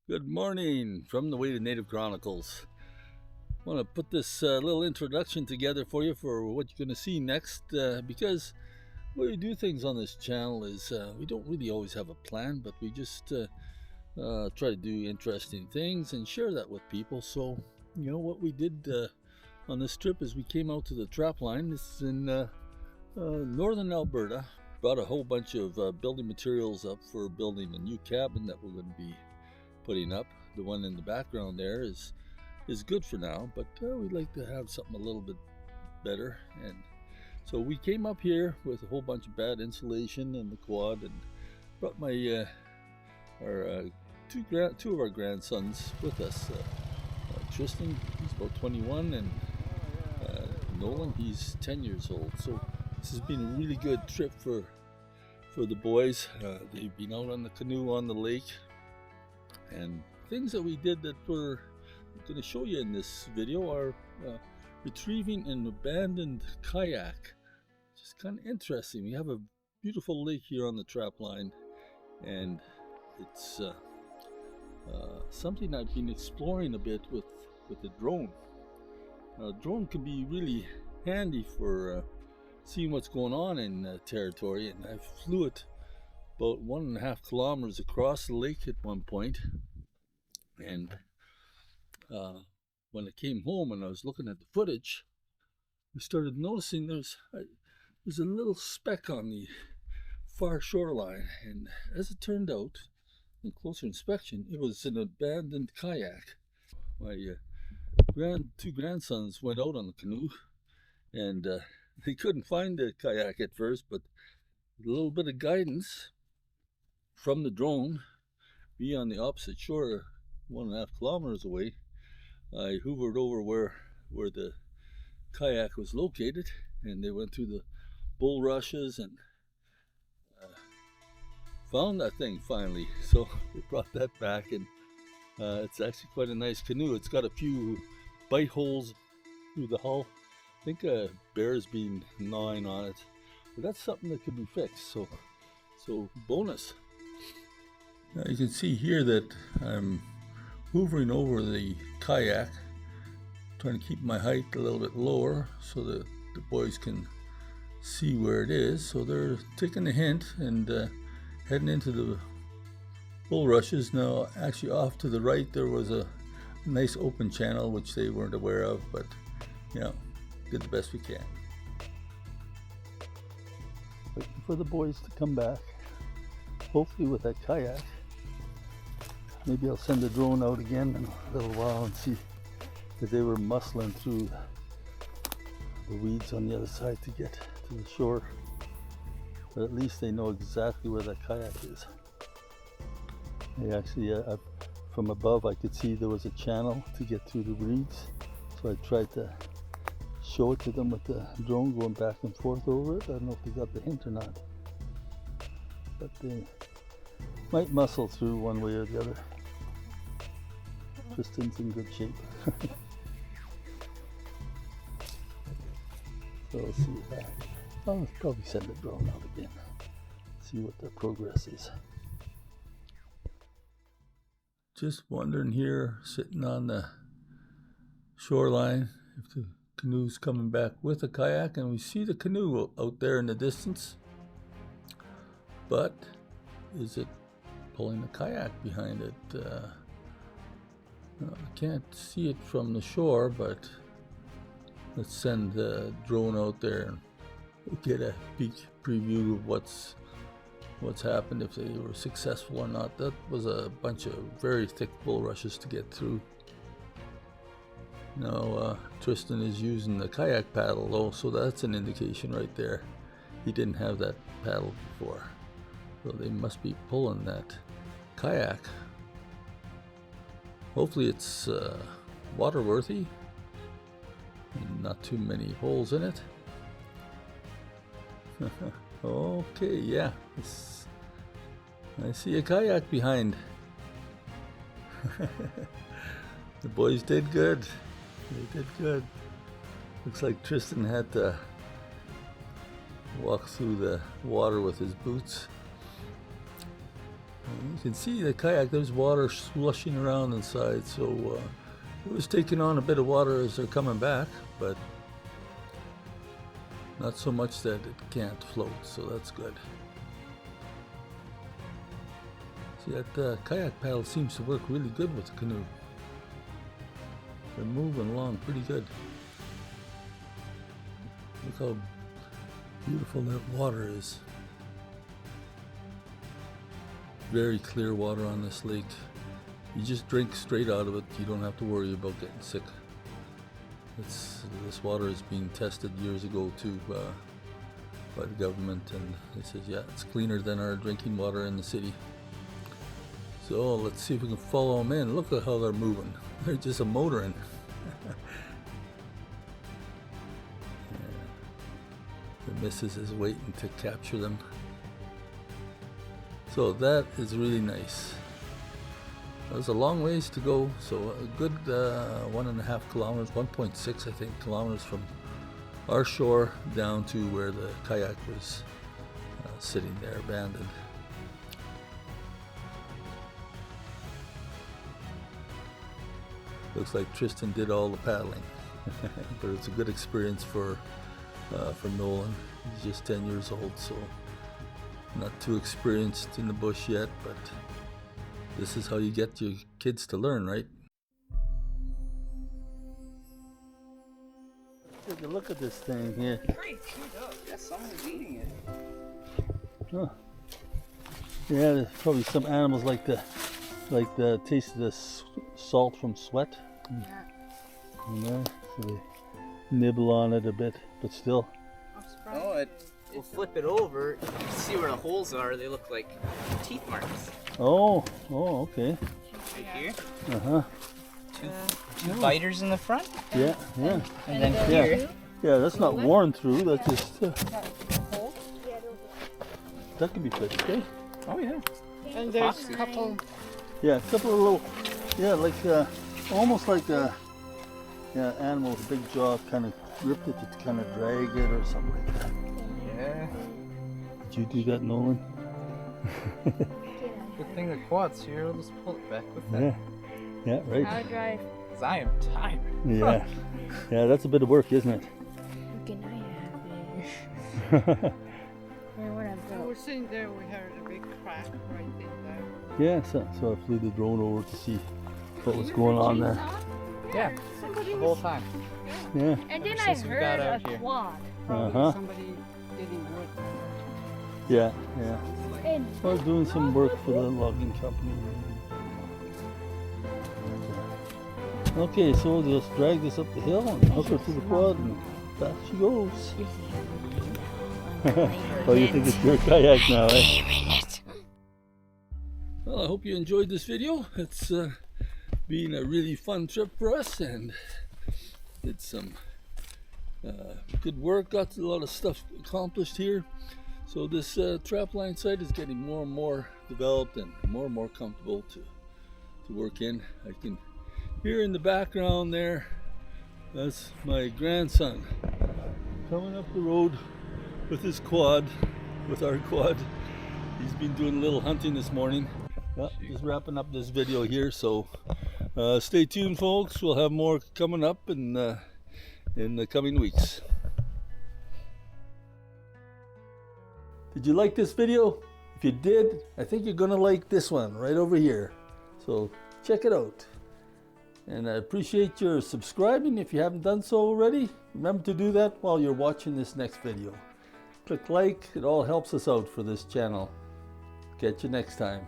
Good morning from the Weighted Native Chronicles. I want to put this little introduction together for you for what you're going to see next because the way we do things on this channel is we don't really always have a plan, but we just try to do interesting things and share that with people. So, what we did on this trip is we came out to the trapline. This is in northern Alberta. Brought a whole bunch of building materials up for building a new cabin that we're going to be putting up. The one in the background there is good for now, but we'd like to have something a little bit better. And so we came up here with a whole bunch of bad insulation in the quad and brought my our two of our grandsons with us. Tristan, he's about 21, and Nolan, he's 10 years old. So this has been a really good trip for the boys. They've been out on the canoe on the lake, and things that we did that we're going to show you in this video are retrieving an abandoned kayak. Just kind of interesting. We have a beautiful lake here on the trapline, and it's something I've been exploring a bit with a drone. Now, a drone can be really handy for seeing what's going on in territory, and I flew it about 1.5 kilometers across the lake at one point. And when I came home and I was looking at the footage, I started noticing there's a little speck on the far shoreline, and as it turned out, in closer inspection, it was an abandoned kayak. My two grandsons went out on the canoe, and they couldn't find the kayak at first, but with a little bit of guidance from the drone, be on the opposite shore 1.5 kilometers away, I hoovered over where the kayak was located, and they went through the Bullrushes and found that thing finally. So we brought that back, and it's actually quite a nice canoe. It's got a few bite holes through the hull. I think a bear's been gnawing on it, but that's something that could be fixed. So bonus. Now you can see here that I'm hoovering over the kayak, trying to keep my height a little bit lower so that the boys can see where it is. So they're taking the hint and heading into the Bullrushes. Now, actually off to the right there was a nice open channel which they weren't aware of, but did the best we can. Waiting for the boys to come back, hopefully with that kayak. Maybe I'll send the drone out again in a little while and see if they were muscling through the weeds on the other side to get to the shore. But at least they know exactly where that kayak is. They actually, from above I could see there was a channel to get through the reeds. So I tried to show it to them with the drone going back and forth over it. I don't know if they got the hint or not. But they might muscle through one way or the other. Tristan's in good shape. So we'll see that. I'll probably send the drone out again. See what the progress is. Just wondering here, sitting on the shoreline, if the canoe's coming back with a kayak, and we see the canoe out there in the distance. But is it pulling the kayak behind it? I can't see it from the shore, but let's send the drone out there and get a peek preview of what's happened, if they were successful or not. That was a bunch of very thick bulrushes to get through. Now Tristan is using the kayak paddle though, so that's an indication right there. He didn't have that paddle before, so they must be pulling that kayak. Hopefully it's waterworthy and not too many holes in it. Okay, yeah, I see a kayak behind. The boys did good. They did good. Looks like Tristan had to walk through the water with his boots. can see the kayak, there's water slushing around inside, so it was taking on a bit of water as they're coming back, but not so much that it can't float, so that's good. See, that kayak paddle seems to work really good with the canoe. They're moving along pretty good. Look how beautiful that water is. Very clear water on this lake. You just drink straight out of it. You don't have to worry about getting sick. This water is being tested years ago too by the government, and they said, yeah, it's cleaner than our drinking water in the city. So let's see if we can follow them in. Look at how they're moving. They're just a motoring. The missus is waiting to capture them. So that is really nice. There's a long ways to go, so a good 1.5 kilometers, 1.6 I think kilometers from our shore down to where the kayak was sitting there abandoned. Looks like Tristan did all the paddling, but it's a good experience for Nolan. He's just 10 years old, so not too experienced in the bush yet, but this is how you get your kids to learn, right? Take a look at this thing here. Pretty chewed up. Yeah, someone's eating it. Huh. Yeah, there's probably some animals like the taste of the salt from sweat. Yeah. You know, so they nibble on it a bit, but still. Oh, we'll flip it over. You can see where the holes are. They look like teeth marks. Oh, okay. Right here. Uh-huh. Two biters in the front. Yeah. And then here. Yeah, that's not worn through. That's just that can be fixed, okay? Oh yeah. And there's a couple. Yeah, a couple of little, yeah, like almost like a animal with a big jaw kind of gripped it to kind of drag it or something like that. Yeah. Did you do that, Nolan? Good thing the quad's here. I'll just pull it back with that. Yeah, right. I'll drive. Because I am tired. Yeah, that's a bit of work, isn't it? Good night, We were sitting there, we heard a big crack right in there. Yeah, so I flew the drone over to see what was going on there. Yeah, the whole time. Yeah. And then I Since we got heard out a here. quad. Uh-huh. Somebody getting wood. Yeah. And I was doing some work for the logging company. Okay, so we'll just drag this up the hill and hook her to the quad, and back she goes. Oh, you think it's your kayak now, eh? Well, I hope you enjoyed this video. It's been a really fun trip for us, and did some good work, got a lot of stuff accomplished here. So this trapline site is getting more and more developed and more comfortable to work in. I can hear in the background there, that's my grandson coming up the road with his quad, with our quad. He's been doing a little hunting this morning. Just wrapping up this video here, so stay tuned, folks. We'll have more coming up in the coming weeks. Did you like this video? If you did, I think you're gonna like this one right over here. So check it out. And I appreciate your subscribing if you haven't done so already. Remember to do that while you're watching this next video. Click like, it all helps us out for this channel. Catch you next time.